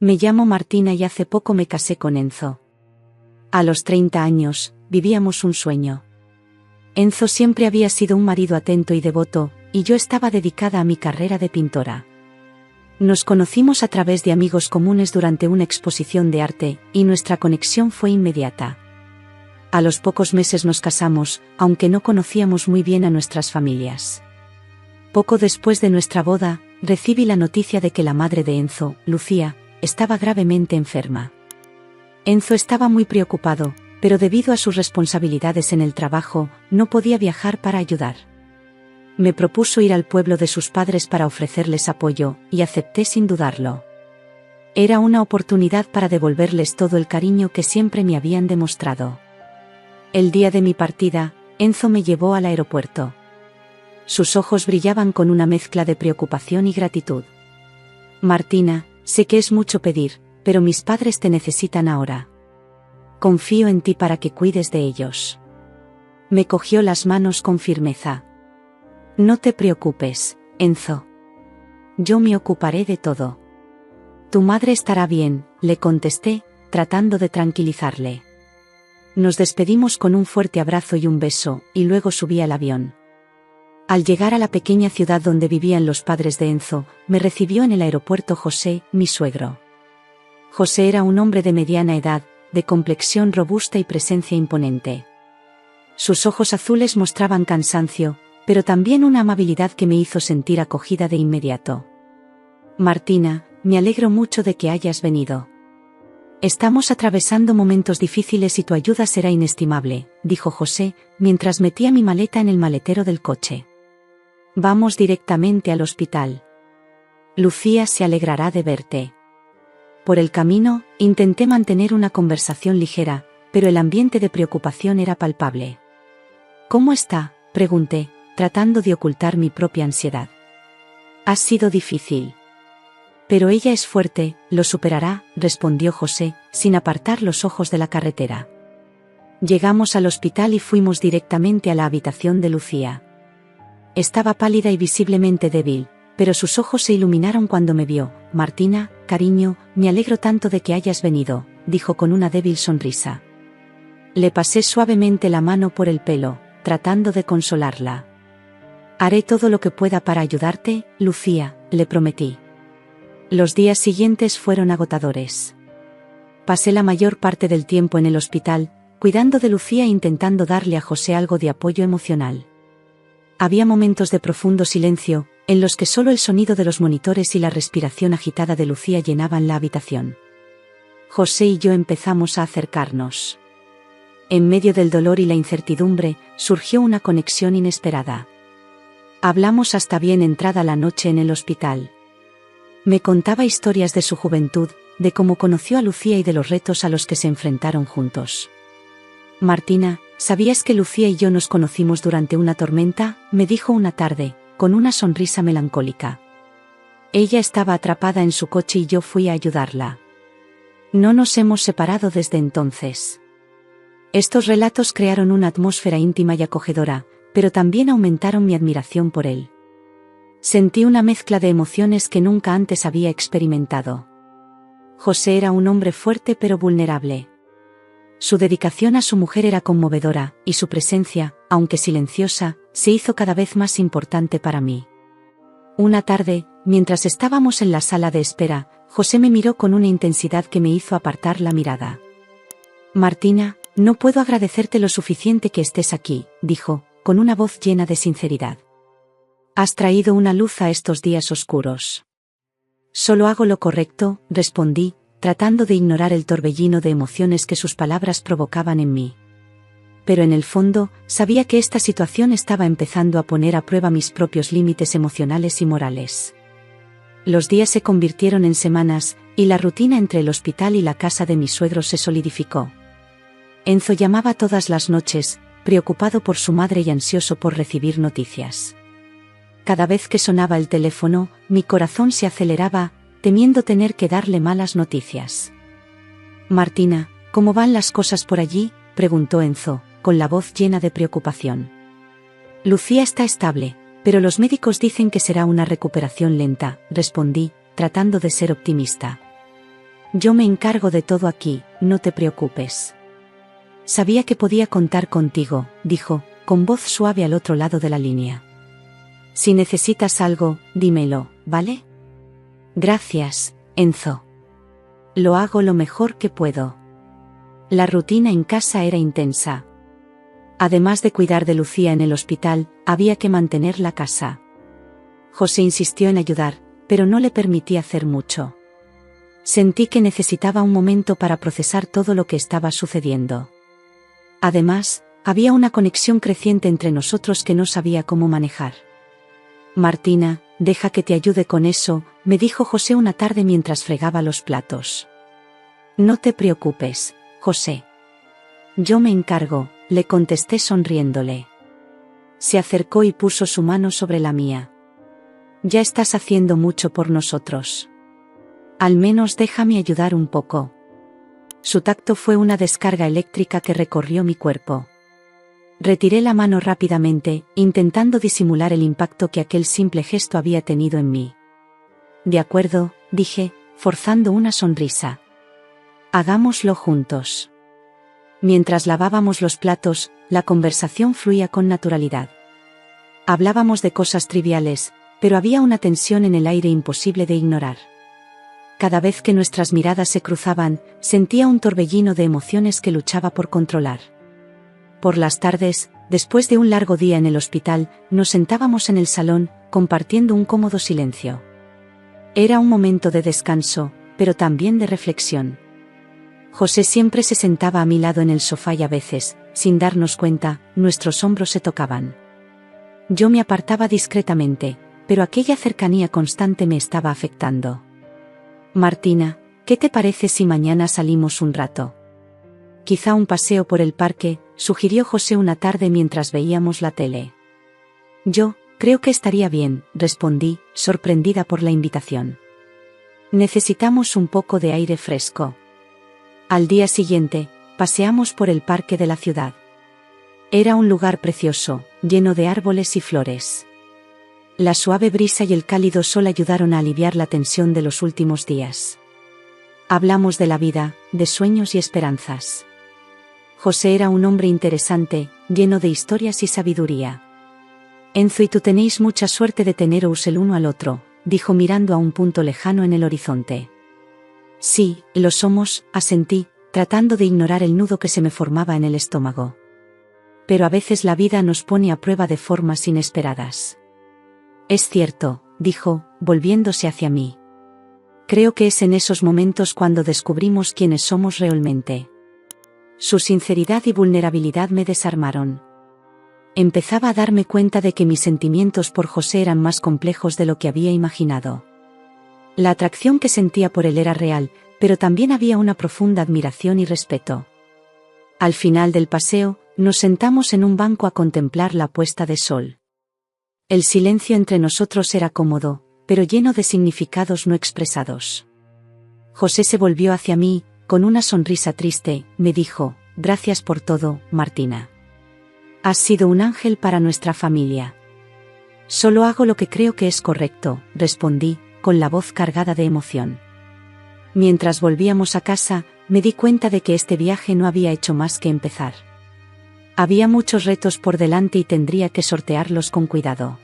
Me llamo Martina y hace poco me casé con Enzo. A los 30 años, vivíamos un sueño. Enzo siempre había sido un marido atento y devoto, y yo estaba dedicada a mi carrera de pintora. Nos conocimos a través de amigos comunes durante una exposición de arte, y nuestra conexión fue inmediata. A los pocos meses nos casamos, aunque no conocíamos muy bien a nuestras familias. Poco después de nuestra boda, recibí la noticia de que la madre de Enzo, Lucía, estaba gravemente enferma. Enzo estaba muy preocupado, pero debido a sus responsabilidades en el trabajo, no podía viajar para ayudar. Me propuso ir al pueblo de sus padres para ofrecerles apoyo, y acepté sin dudarlo. Era una oportunidad para devolverles todo el cariño que siempre me habían demostrado. El día de mi partida, Enzo me llevó al aeropuerto. Sus ojos brillaban con una mezcla de preocupación y gratitud. Martina, sé que es mucho pedir, pero mis padres te necesitan ahora. Confío en ti para que cuides de ellos. Me cogió las manos con firmeza. No te preocupes, Enzo. Yo me ocuparé de todo. Tu madre estará bien, le contesté, tratando de tranquilizarle. Nos despedimos con un fuerte abrazo y un beso, y luego subí al avión. Al llegar a la pequeña ciudad donde vivían los padres de Enzo, me recibió en el aeropuerto José, mi suegro. José era un hombre de mediana edad, de complexión robusta y presencia imponente. Sus ojos azules mostraban cansancio, pero también una amabilidad que me hizo sentir acogida de inmediato. Martina, me alegro mucho de que hayas venido. Estamos atravesando momentos difíciles y tu ayuda será inestimable, dijo José, mientras metía mi maleta en el maletero del coche. Vamos directamente al hospital. Lucía se alegrará de verte. Por el camino, intenté mantener una conversación ligera, pero el ambiente de preocupación era palpable. ¿Cómo está?, pregunté, tratando de ocultar mi propia ansiedad. Ha sido difícil. Pero ella es fuerte, lo superará, respondió José, sin apartar los ojos de la carretera. Llegamos al hospital y fuimos directamente a la habitación de Lucía. Estaba pálida y visiblemente débil, pero sus ojos se iluminaron cuando me vio. Martina, cariño, me alegro tanto de que hayas venido, dijo con una débil sonrisa. Le pasé suavemente la mano por el pelo, tratando de consolarla. Haré todo lo que pueda para ayudarte, Lucía, le prometí. Los días siguientes fueron agotadores. Pasé la mayor parte del tiempo en el hospital, cuidando de Lucía e intentando darle a José algo de apoyo emocional. Había momentos de profundo silencio, en los que solo el sonido de los monitores y la respiración agitada de Lucía llenaban la habitación. José y yo empezamos a acercarnos. En medio del dolor y la incertidumbre, surgió una conexión inesperada. Hablamos hasta bien entrada la noche en el hospital. Me contaba historias de su juventud, de cómo conoció a Lucía y de los retos a los que se enfrentaron juntos. Martina, ¿sabías que Lucía y yo nos conocimos durante una tormenta?, me dijo una tarde, con una sonrisa melancólica. Ella estaba atrapada en su coche y yo fui a ayudarla. No nos hemos separado desde entonces. Estos relatos crearon una atmósfera íntima y acogedora, pero también aumentaron mi admiración por él. Sentí una mezcla de emociones que nunca antes había experimentado. José era un hombre fuerte pero vulnerable. Su dedicación a su mujer era conmovedora, y su presencia, aunque silenciosa, se hizo cada vez más importante para mí. Una tarde, mientras estábamos en la sala de espera, José me miró con una intensidad que me hizo apartar la mirada. Martina, no puedo agradecerte lo suficiente que estés aquí, dijo, con una voz llena de sinceridad. Has traído una luz a estos días oscuros. Solo hago lo correcto, respondí, tratando de ignorar el torbellino de emociones que sus palabras provocaban en mí. Pero en el fondo, sabía que esta situación estaba empezando a poner a prueba mis propios límites emocionales y morales. Los días se convirtieron en semanas, y la rutina entre el hospital y la casa de mis suegros se solidificó. Enzo llamaba todas las noches, preocupado por su madre y ansioso por recibir noticias. Cada vez que sonaba el teléfono, mi corazón se aceleraba, temiendo tener que darle malas noticias. Martina, ¿cómo van las cosas por allí?, preguntó Enzo, con la voz llena de preocupación. Lucía está estable, pero los médicos dicen que será una recuperación lenta, respondí, tratando de ser optimista. Yo me encargo de todo aquí, no te preocupes. Sabía que podía contar contigo, dijo, con voz suave al otro lado de la línea. Si necesitas algo, dímelo, ¿vale? Gracias, Enzo. Lo hago lo mejor que puedo. La rutina en casa era intensa. Además de cuidar de Lucía en el hospital, había que mantener la casa. José insistió en ayudar, pero no le permití hacer mucho. Sentí que necesitaba un momento para procesar todo lo que estaba sucediendo. Además, había una conexión creciente entre nosotros que no sabía cómo manejar. Martina, deja que te ayude con eso, me dijo José una tarde mientras fregaba los platos. No te preocupes, José. Yo me encargo, le contesté sonriéndole. Se acercó y puso su mano sobre la mía. Ya estás haciendo mucho por nosotros. Al menos déjame ayudar un poco. Su tacto fue una descarga eléctrica que recorrió mi cuerpo. Retiré la mano rápidamente, intentando disimular el impacto que aquel simple gesto había tenido en mí. De acuerdo, dije, forzando una sonrisa. Hagámoslo juntos. Mientras lavábamos los platos, la conversación fluía con naturalidad. Hablábamos de cosas triviales, pero había una tensión en el aire imposible de ignorar. Cada vez que nuestras miradas se cruzaban, sentía un torbellino de emociones que luchaba por controlar. Por las tardes, después de un largo día en el hospital, nos sentábamos en el salón, compartiendo un cómodo silencio. Era un momento de descanso, pero también de reflexión. José siempre se sentaba a mi lado en el sofá y a veces, sin darnos cuenta, nuestros hombros se tocaban. Yo me apartaba discretamente, pero aquella cercanía constante me estaba afectando. Martina, ¿qué te parece si mañana salimos un rato? Quizá un paseo por el parque, sugirió José una tarde mientras veíamos la tele. Yo, creo que estaría bien, respondí, sorprendida por la invitación. Necesitamos un poco de aire fresco. Al día siguiente, paseamos por el parque de la ciudad. Era un lugar precioso, lleno de árboles y flores. La suave brisa y el cálido sol ayudaron a aliviar la tensión de los últimos días. Hablamos de la vida, de sueños y esperanzas. José era un hombre interesante, lleno de historias y sabiduría. Enzo y tú tenéis mucha suerte de teneros el uno al otro, dijo mirando a un punto lejano en el horizonte. Sí, lo somos, asentí, tratando de ignorar el nudo que se me formaba en el estómago. Pero a veces la vida nos pone a prueba de formas inesperadas. Es cierto, dijo, volviéndose hacia mí. Creo que es en esos momentos cuando descubrimos quiénes somos realmente. Su sinceridad y vulnerabilidad me desarmaron. Empezaba a darme cuenta de que mis sentimientos por José eran más complejos de lo que había imaginado. La atracción que sentía por él era real, pero también había una profunda admiración y respeto. Al final del paseo, nos sentamos en un banco a contemplar la puesta de sol. El silencio entre nosotros era cómodo, pero lleno de significados no expresados. José se volvió hacia mí, con una sonrisa triste, me dijo, gracias por todo, Martina. Has sido un ángel para nuestra familia. Solo hago lo que creo que es correcto, respondí, con la voz cargada de emoción. Mientras volvíamos a casa, me di cuenta de que este viaje no había hecho más que empezar. Había muchos retos por delante y tendría que sortearlos con cuidado.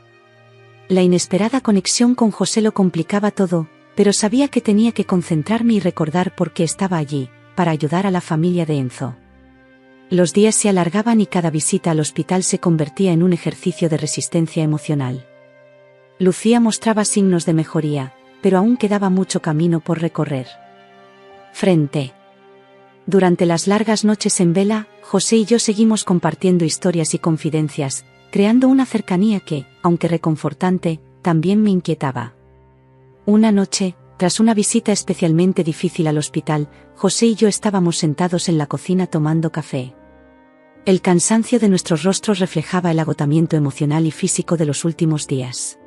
La inesperada conexión con José lo complicaba todo, pero sabía que tenía que concentrarme y recordar por qué estaba allí, para ayudar a la familia de Enzo. Los días se alargaban y cada visita al hospital se convertía en un ejercicio de resistencia emocional. Lucía mostraba signos de mejoría, pero aún quedaba mucho camino por recorrer. Durante las largas noches en vela, José y yo seguimos compartiendo historias y confidencias, creando una cercanía que, aunque reconfortante, también me inquietaba. Una noche, tras una visita especialmente difícil al hospital, José y yo estábamos sentados en la cocina tomando café. El cansancio de nuestros rostros reflejaba el agotamiento emocional y físico de los últimos días.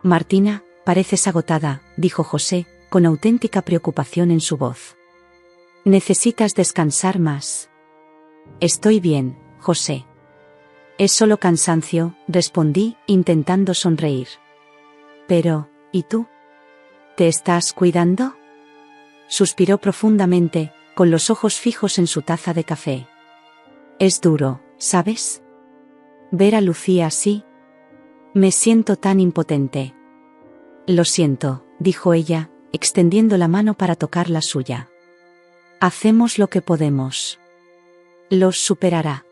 Martina, pareces agotada, dijo José, con auténtica preocupación en su voz. Necesitas descansar más. Estoy bien, José. Es solo cansancio, respondí, intentando sonreír. Pero, ¿y tú? ¿Te estás cuidando? Suspiró profundamente, con los ojos fijos en su taza de café. Es duro, ¿sabes? Ver a Lucía así. Me siento tan impotente. Lo siento, dijo ella, extendiendo la mano para tocar la suya. Hacemos lo que podemos. Los superará.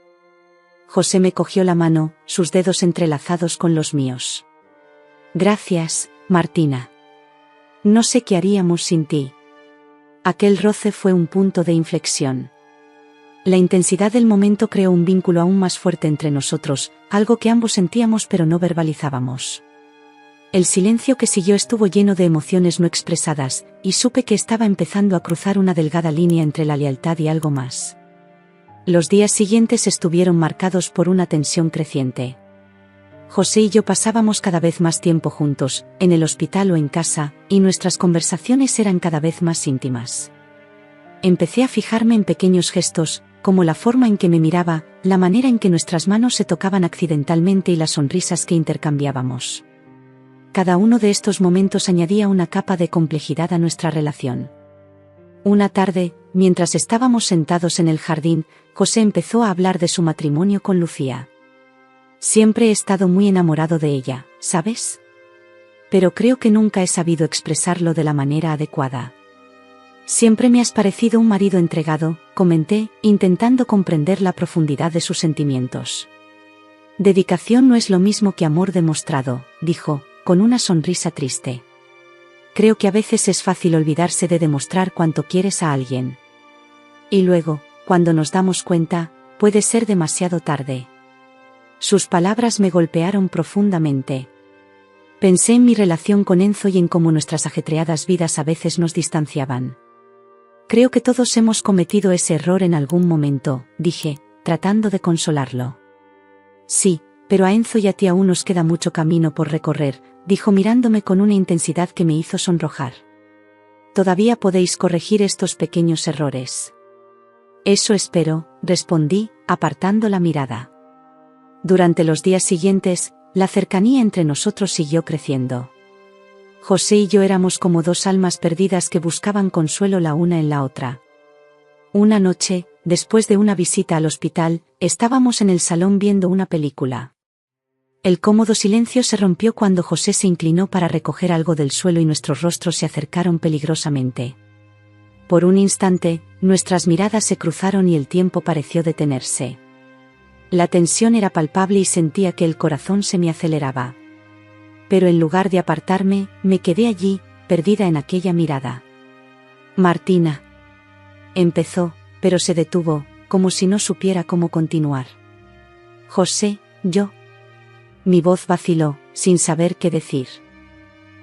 José me cogió la mano, sus dedos entrelazados con los míos. Gracias, Martina. No sé qué haríamos sin ti. Aquel roce fue un punto de inflexión. La intensidad del momento creó un vínculo aún más fuerte entre nosotros, algo que ambos sentíamos pero no verbalizábamos. El silencio que siguió estuvo lleno de emociones no expresadas, y supe que estaba empezando a cruzar una delgada línea entre la lealtad y algo más. Los días siguientes estuvieron marcados por una tensión creciente. José y yo pasábamos cada vez más tiempo juntos, en el hospital o en casa, y nuestras conversaciones eran cada vez más íntimas. Empecé a fijarme en pequeños gestos, como la forma en que me miraba, la manera en que nuestras manos se tocaban accidentalmente y las sonrisas que intercambiábamos. Cada uno de estos momentos añadía una capa de complejidad a nuestra relación. Una tarde, mientras estábamos sentados en el jardín, José empezó a hablar de su matrimonio con Lucía. Siempre he estado muy enamorado de ella, ¿sabes? Pero creo que nunca he sabido expresarlo de la manera adecuada. Siempre me has parecido un marido entregado, comenté, intentando comprender la profundidad de sus sentimientos. Dedicación no es lo mismo que amor demostrado, dijo, con una sonrisa triste. Creo que a veces es fácil olvidarse de demostrar cuánto quieres a alguien. Y luego, cuando nos damos cuenta, puede ser demasiado tarde. Sus palabras me golpearon profundamente. Pensé en mi relación con Enzo y en cómo nuestras ajetreadas vidas a veces nos distanciaban. Creo que todos hemos cometido ese error en algún momento, dije, tratando de consolarlo. Sí, pero a Enzo y a ti aún nos queda mucho camino por recorrer, dijo mirándome con una intensidad que me hizo sonrojar. Todavía podéis corregir estos pequeños errores. Eso espero, respondí, apartando la mirada. Durante los días siguientes, la cercanía entre nosotros siguió creciendo. José y yo éramos como dos almas perdidas que buscaban consuelo la una en la otra. Una noche, después de una visita al hospital, estábamos en el salón viendo una película. El cómodo silencio se rompió cuando José se inclinó para recoger algo del suelo y nuestros rostros se acercaron peligrosamente. Por un instante, nuestras miradas se cruzaron y el tiempo pareció detenerse. La tensión era palpable y sentía que el corazón se me aceleraba. Pero en lugar de apartarme, me quedé allí, perdida en aquella mirada. Martina. Empezó, pero se detuvo, como si no supiera cómo continuar. José, yo. Mi voz vaciló, sin saber qué decir.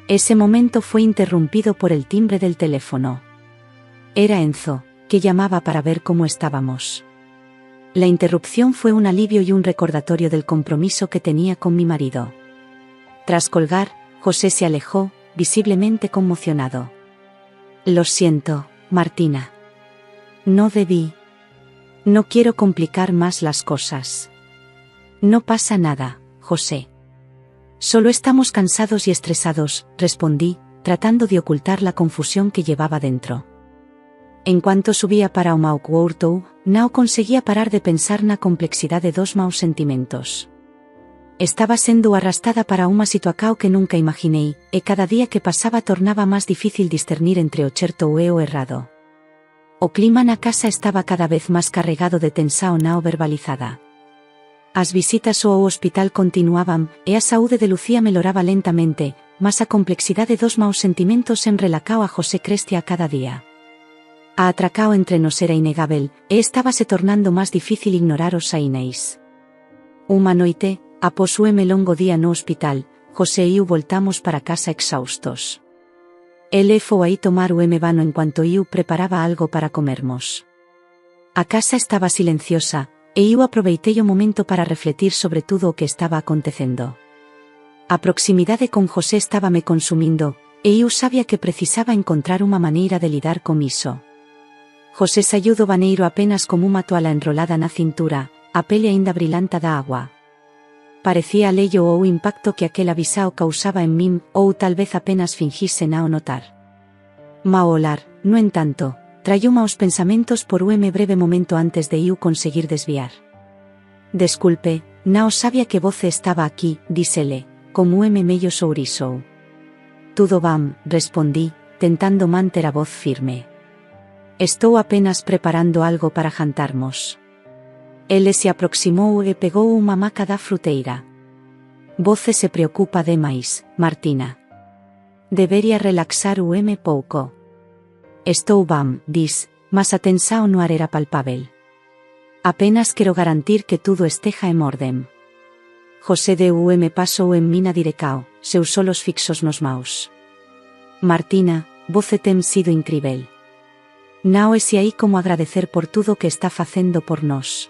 Ese momento fue interrumpido por el timbre del teléfono. Era Enzo, que llamaba para ver cómo estábamos. La interrupción fue un alivio y un recordatorio del compromiso que tenía con mi marido. Tras colgar, José se alejó, visiblemente conmocionado. Lo siento, Martina. No debí. No quiero complicar más las cosas. No pasa nada, José. Solo estamos cansados y estresados, respondí, tratando de ocultar la confusión que llevaba dentro. En cuanto subía para o meu quarto, no conseguía parar de pensar na complexidad de dos maus sentimentos. Estaba sendo arrastada para unha situación que nunca imaginei, e cada día que pasaba tornaba máis difícil discernir entre o certo e o errado. O clima na casa estaba cada vez máis carregado de tensión non verbalizada. As visitas ao hospital continuaban, e a saúde de Lucía meloraba lentamente, mas a complexidade dos maus sentimentos en relacao a José crescia cada día. A atracao entre nos era inegábel, e estábase tornando máis difícil ignorar os saineis. Unha noite, após o longo día no hospital, José e eu voltamos para casa exhaustos. Ele foi aí tomar o vano en cuanto eu preparaba algo para comermos. A casa estaba silenciosa, e eu aproveitei o momento para refletir sobre tudo o que estaba acontecendo. A proximidade con José estábame consumindo, e eu sabía que precisaba encontrar unha maneira de lidar con iso. José saiu do baneiro apenas como unha toala enrolada na cintura, a pele aínda brilanta da agua. Parecía alello o impacto que aquel avisao causaba en min, ou tal vez apenas fingise nao notar. Maolar, no en tanto, trayó maos pensamentos por un breve momento antes de iu conseguir desviar. Desculpe, nao sabia que voce estaba aquí, dísele, como mello sourisou. Tudo bam, respondí, tentando manter a voz firme. Estou apenas preparando algo para jantarmos. Ele se aproximou e pegou unha maca da fruteira. Voce se preocupa demais, Martina. Debería relaxar pouco. Estou bam, dis, mas a tensao no ar era palpável. Apenas quero garantir que tudo esteja en orden. José de pasou en mina direcao, seus solos fixos nos maus. Martina, voce tem sido incrível. Nao ese aí como agradecer por tudo que está facendo por nós.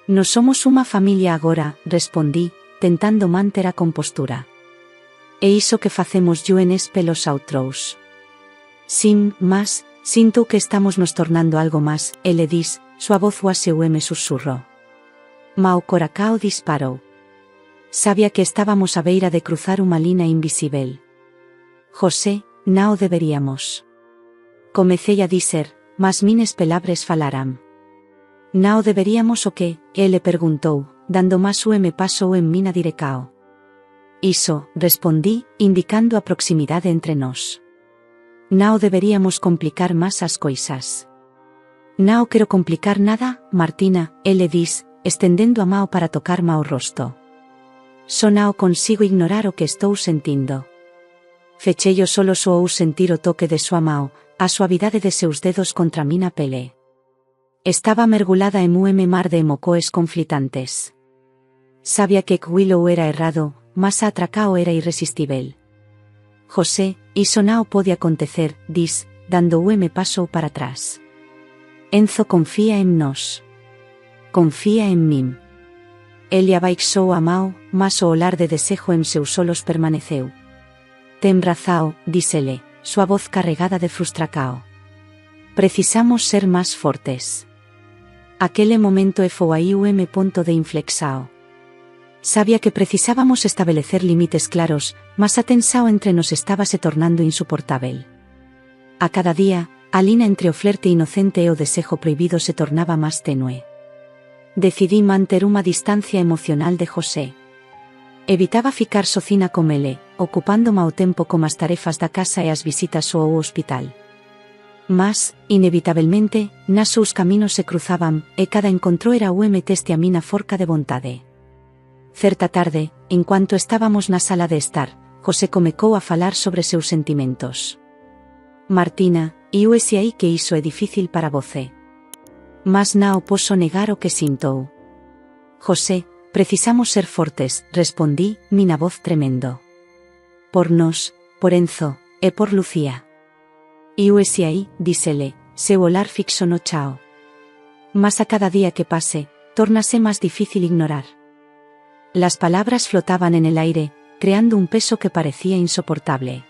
Nos somos unha familia agora, respondí, tentando manter a compostura. E iso que facemos yuenes pelos outros. Sim, mas, sinto que estamos nos tornando algo más, ele dis, súa voz oaseu susurro. Mao Coracao disparou. Sabia que estábamos a beira de cruzar unha lina invisível. José, nao deberíamos. Comecei a dizer, mas mines pelabres falaram. Nao deberíamos o que? Ele perguntou, dando más paso en mina direcao. Iso, respondí, indicando a proximidade entre nós. Nao deberíamos complicar más as coisas. Nao quero complicar nada, Martina, ele dis, estendendo a mao para tocar-me ao rosto. Só nao consigo ignorar o que estou sentindo. Fechei os solos ou sentir o toque de súa mao, a suavidade de seus dedos contra mina pele. Estaba mergulada en mar de emocoes conflitantes. Sabia que Willow era errado, mas a atracao era irresistível. José, iso nao pode acontecer, dis, dando paso para atrás. Enzo confía en nós. Confía en min. Ele abaixou a mao, mas o olar de desejo en seus solos permaneceu. Ten razao, dísele, súa voz carregada de frustracao. Precisamos ser más fortes. Aquele momento foi aí punto de inflexao. Sabia que precisábamos establecer límites claros, mas a tensao entre nos estaba se tornando insuportável. A cada día, a lina entre o flerte inocente e o desejo prohibido se tornaba máis tenue. Decidí manter unha distancia emocional de José. Evitaba ficar socina con ele, ocupándome ao tempo como as tarefas da casa e as visitas ao hospital. Mas, inevitablemente, nas seus caminos se cruzaban, e cada encontro era teste a mina forca de vontade. Certa tarde, en cuanto estábamos na sala de estar, José comecou a falar sobre seus sentimentos. Martina, ese aí que iso é difícil para voce. Mas nao poso negar o que sintou. José, precisamos ser fortes, respondí, mina voz tremendo. Por nós, por Enzo, e por Lucía. Ese aí, dísele, seu olar fixo no chao. Mas a cada día que pase, tórnase máis difícil ignorar. Las palabras flotaban en el aire, creando un peso que parecía insoportable.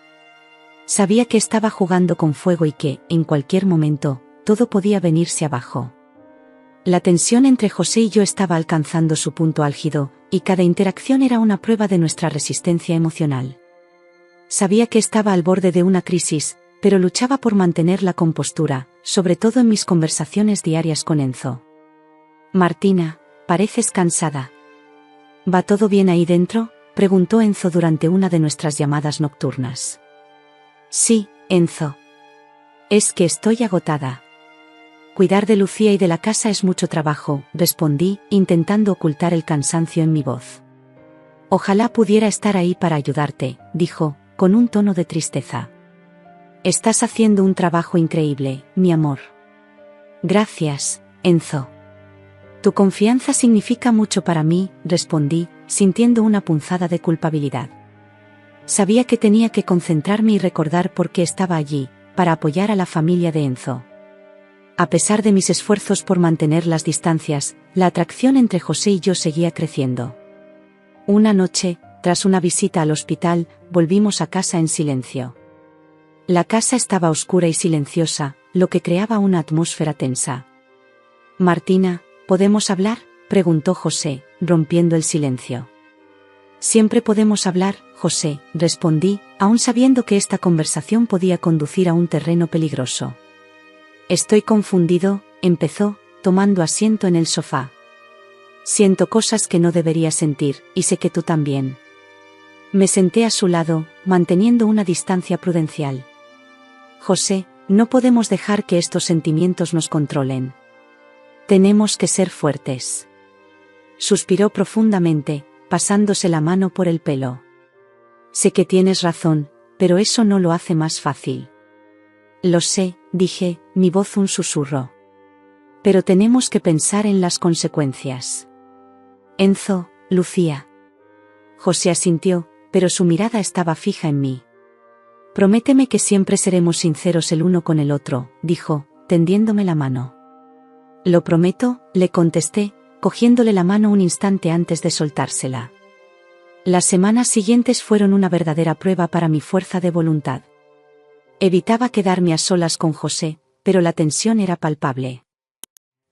Sabía que estaba jugando con fuego y que, en cualquier momento, todo podía venirse abajo. La tensión entre José y yo estaba alcanzando su punto álgido, y cada interacción era una prueba de nuestra resistencia emocional. Sabía que estaba al borde de una crisis, pero luchaba por mantener la compostura, sobre todo en mis conversaciones diarias con Enzo. Martina, pareces cansada. ¿Va todo bien ahí dentro?, preguntó Enzo durante una de nuestras llamadas nocturnas. Sí, Enzo. Es que estoy agotada. Cuidar de Lucía y de la casa es mucho trabajo, respondí, intentando ocultar el cansancio en mi voz. Ojalá pudiera estar ahí para ayudarte, dijo, con un tono de tristeza. Estás haciendo un trabajo increíble, mi amor. Gracias, Enzo. Tu confianza significa mucho para mí, respondí, sintiendo una punzada de culpabilidad. Sabía que tenía que concentrarme y recordar por qué estaba allí, para apoyar a la familia de Enzo. A pesar de mis esfuerzos por mantener las distancias, la atracción entre José y yo seguía creciendo. Una noche, tras una visita al hospital, volvimos a casa en silencio. La casa estaba oscura y silenciosa, lo que creaba una atmósfera tensa. Martina, ¿podemos hablar?, preguntó José, rompiendo el silencio. Siempre podemos hablar, José, respondí, aún sabiendo que esta conversación podía conducir a un terreno peligroso. Estoy confundido, empezó, tomando asiento en el sofá. Siento cosas que no debería sentir, y sé que tú también. Me senté a su lado, manteniendo una distancia prudencial. José, no podemos dejar que estos sentimientos nos controlen. Tenemos que ser fuertes. Suspiró profundamente, pasándose la mano por el pelo. Sé que tienes razón, pero eso no lo hace más fácil. Lo sé, dije, mi voz un susurro. Pero tenemos que pensar en las consecuencias. Enzo, Lucía. José asintió, pero su mirada estaba fija en mí. Prométeme que siempre seremos sinceros el uno con el otro, dijo, tendiéndome la mano. Lo prometo, le contesté, cogiéndole la mano un instante antes de soltársela. Las semanas siguientes fueron una verdadera prueba para mi fuerza de voluntad. Evitaba quedarme a solas con José, pero la tensión era palpable.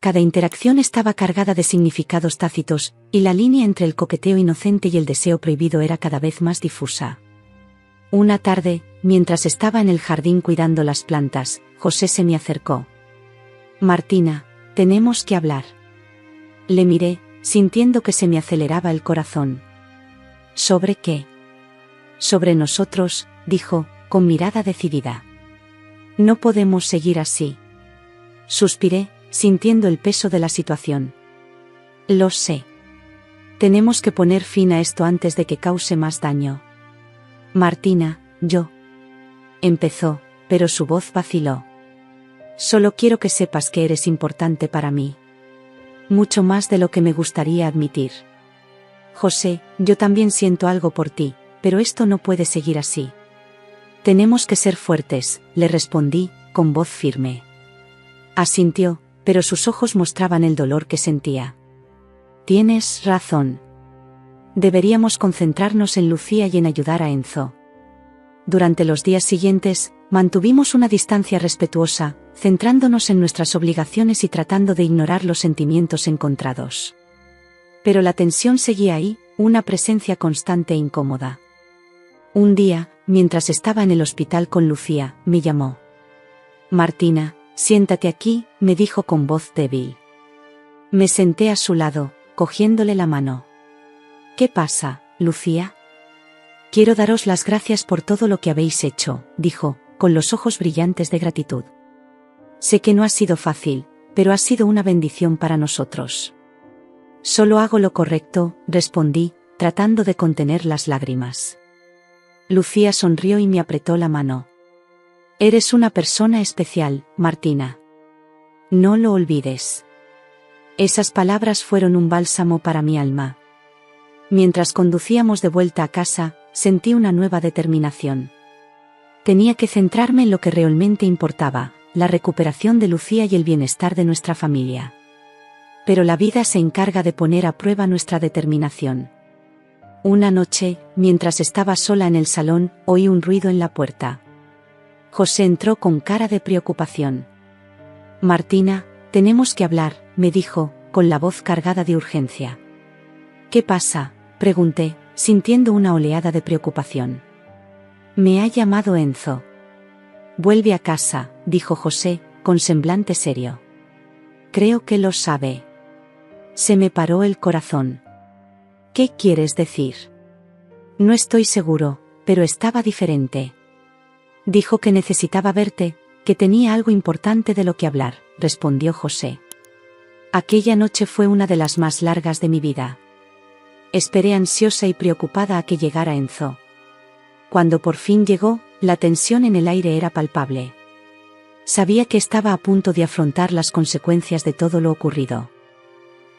Cada interacción estaba cargada de significados tácitos, y la línea entre el coqueteo inocente y el deseo prohibido era cada vez más difusa. Una tarde, mientras estaba en el jardín cuidando las plantas, José se me acercó. Martina, tenemos que hablar. Le miré, sintiendo que se me aceleraba el corazón. ¿Sobre qué? Sobre nosotros, dijo, con mirada decidida. No podemos seguir así. Suspiré, sintiendo el peso de la situación. Lo sé. Tenemos que poner fin a esto antes de que cause más daño. Martina, yo. Empezó, pero su voz vaciló. Solo quiero que sepas que eres importante para mí. Mucho más de lo que me gustaría admitir. José, yo también siento algo por ti, pero esto no puede seguir así. Tenemos que ser fuertes, le respondí, con voz firme. Asintió, pero sus ojos mostraban el dolor que sentía. Tienes razón. Deberíamos concentrarnos en Lucía y en ayudar a Enzo. Durante los días siguientes, mantuvimos una distancia respetuosa, centrándonos en nuestras obligaciones y tratando de ignorar los sentimientos encontrados. Pero la tensión seguía ahí, una presencia constante e incómoda. Un día, mientras estaba en el hospital con Lucía, me llamó. Martina, siéntate aquí, me dijo con voz débil. Me senté a su lado, cogiéndole la mano. ¿Qué pasa, Lucía? Quiero daros las gracias por todo lo que habéis hecho, dijo, con los ojos brillantes de gratitud. Sé que no ha sido fácil, pero ha sido una bendición para nosotros. Solo hago lo correcto, respondí, tratando de contener las lágrimas. Lucía sonrió y me apretó la mano. Eres una persona especial, Martina. No lo olvides. Esas palabras fueron un bálsamo para mi alma. Mientras conducíamos de vuelta a casa, sentí una nueva determinación. Tenía que centrarme en lo que realmente importaba, la recuperación de Lucía y el bienestar de nuestra familia. Pero la vida se encarga de poner a prueba nuestra determinación. Una noche, mientras estaba sola en el salón, oí un ruido en la puerta. José entró con cara de preocupación. Martina, tenemos que hablar, me dijo, con la voz cargada de urgencia. ¿Qué pasa?, pregunté, sintiendo una oleada de preocupación. Me ha llamado Enzo. Vuelve a casa, dijo José, con semblante serio. Creo que lo sabe. Se me paró el corazón. ¿Qué quieres decir? No estoy seguro, pero estaba diferente. Dijo que necesitaba verte, que tenía algo importante de lo que hablar, respondió José. Aquella noche fue una de las más largas de mi vida. Esperé ansiosa y preocupada a que llegara Enzo. Cuando por fin llegó, la tensión en el aire era palpable. Sabía que estaba a punto de afrontar las consecuencias de todo lo ocurrido.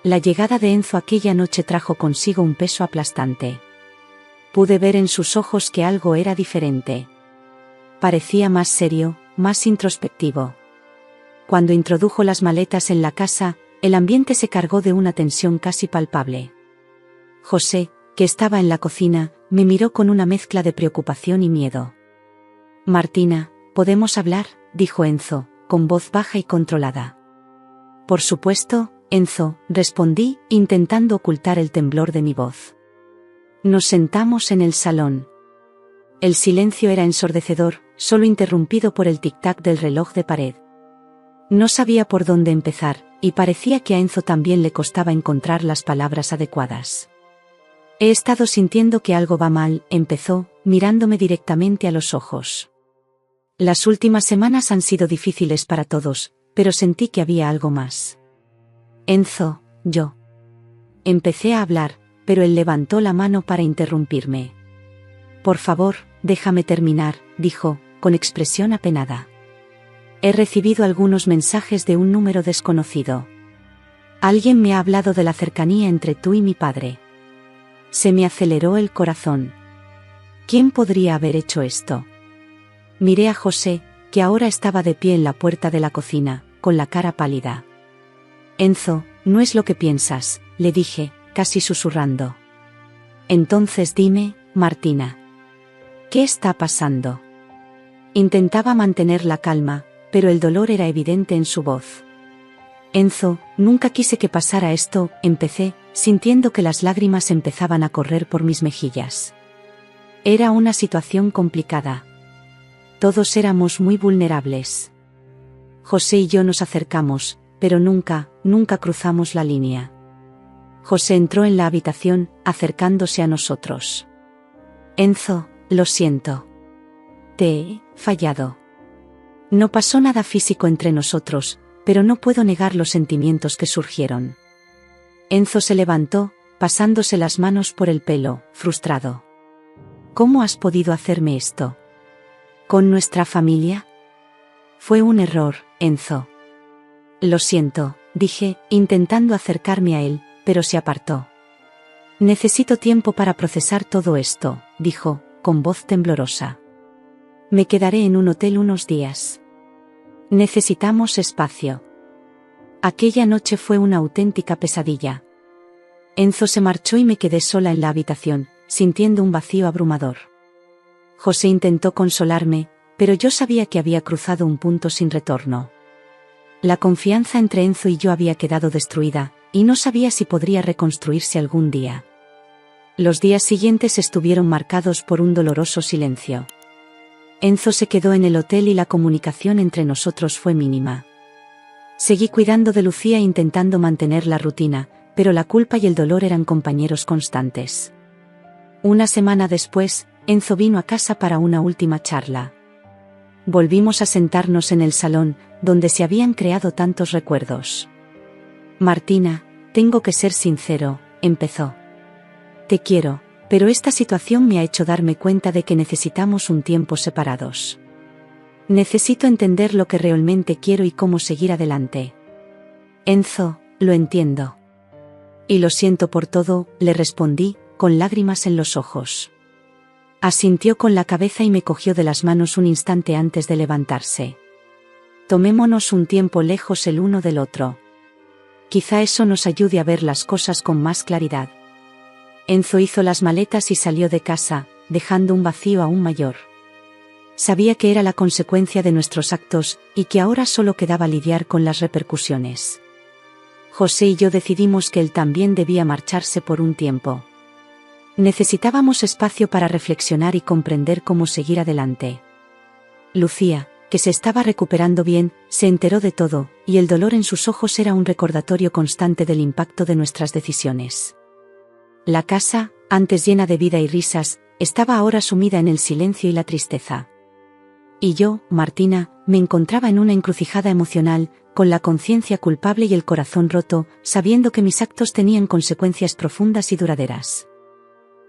La llegada de Enzo aquella noche trajo consigo un peso aplastante. Pude ver en sus ojos que algo era diferente. Parecía más serio, más introspectivo. Cuando introdujo las maletas en la casa, el ambiente se cargó de una tensión casi palpable. José, que estaba en la cocina, me miró con una mezcla de preocupación y miedo. Martina, ¿podemos hablar?, dijo Enzo, con voz baja y controlada. Por supuesto, Enzo, respondí, intentando ocultar el temblor de mi voz. Nos sentamos en el salón. El silencio era ensordecedor, solo interrumpido por el tic-tac del reloj de pared. No sabía por dónde empezar, y parecía que a Enzo también le costaba encontrar las palabras adecuadas. He estado sintiendo que algo va mal, empezó, mirándome directamente a los ojos. Las últimas semanas han sido difíciles para todos, pero sentí que había algo más. Enzo, yo. Empecé a hablar, pero él levantó la mano para interrumpirme. Por favor, déjame terminar, dijo, con expresión apenada. He recibido algunos mensajes de un número desconocido. Alguien me ha hablado de la cercanía entre tú y mi padre. Se me aceleró el corazón. ¿Quién podría haber hecho esto? Miré a José, que ahora estaba de pie en la puerta de la cocina, con la cara pálida. Enzo, no es lo que piensas, le dije, casi susurrando. Entonces dime, Martina. ¿Qué está pasando? Intentaba mantener la calma, pero el dolor era evidente en su voz. Enzo, nunca quise que pasara esto, empecé, sintiendo que las lágrimas empezaban a correr por mis mejillas. Era una situación complicada. Todos éramos muy vulnerables. José y yo nos acercamos, pero nunca cruzamos la línea. José entró en la habitación, acercándose a nosotros. Enzo, lo siento. Te he fallado. No pasó nada físico entre nosotros, pero no puedo negar los sentimientos que surgieron. Enzo se levantó, pasándose las manos por el pelo, frustrado. ¿Cómo has podido hacerme esto? ¿Con nuestra familia? Fue un error, Enzo. Lo siento, dije, intentando acercarme a él, pero se apartó. Necesito tiempo para procesar todo esto, dijo, con voz temblorosa. Me quedaré en un hotel unos días. Necesitamos espacio. Aquella noche fue una auténtica pesadilla. Enzo se marchó y me quedé sola en la habitación, sintiendo un vacío abrumador. José intentó consolarme, pero yo sabía que había cruzado un punto sin retorno. La confianza entre Enzo y yo había quedado destruida, y no sabía si podría reconstruirse algún día. Los días siguientes estuvieron marcados por un doloroso silencio. Enzo se quedó en el hotel y la comunicación entre nosotros fue mínima. Seguí cuidando de Lucía e intentando mantener la rutina, pero la culpa y el dolor eran compañeros constantes. Una semana después, Enzo vino a casa para una última charla. Volvimos a sentarnos en el salón, donde se habían creado tantos recuerdos. Martina, tengo que ser sincero, empezó. Te quiero, pero esta situación me ha hecho darme cuenta de que necesitamos un tiempo separados. Necesito entender lo que realmente quiero y cómo seguir adelante. Enzo, lo entiendo. Y lo siento por todo, le respondí, con lágrimas en los ojos. Asintió con la cabeza y me cogió de las manos un instante antes de levantarse. Tomémonos un tiempo lejos el uno del otro. Quizá eso nos ayude a ver las cosas con más claridad. Enzo hizo las maletas y salió de casa, dejando un vacío aún mayor. Sabía que era la consecuencia de nuestros actos, y que ahora solo quedaba lidiar con las repercusiones. José y yo decidimos que él también debía marcharse por un tiempo. Necesitábamos espacio para reflexionar y comprender cómo seguir adelante. Lucía, que se estaba recuperando bien, se enteró de todo, y el dolor en sus ojos era un recordatorio constante del impacto de nuestras decisiones. La casa, antes llena de vida y risas, estaba ahora sumida en el silencio y la tristeza. Y yo, Martina, me encontraba en una encrucijada emocional, con la conciencia culpable y el corazón roto, sabiendo que mis actos tenían consecuencias profundas y duraderas.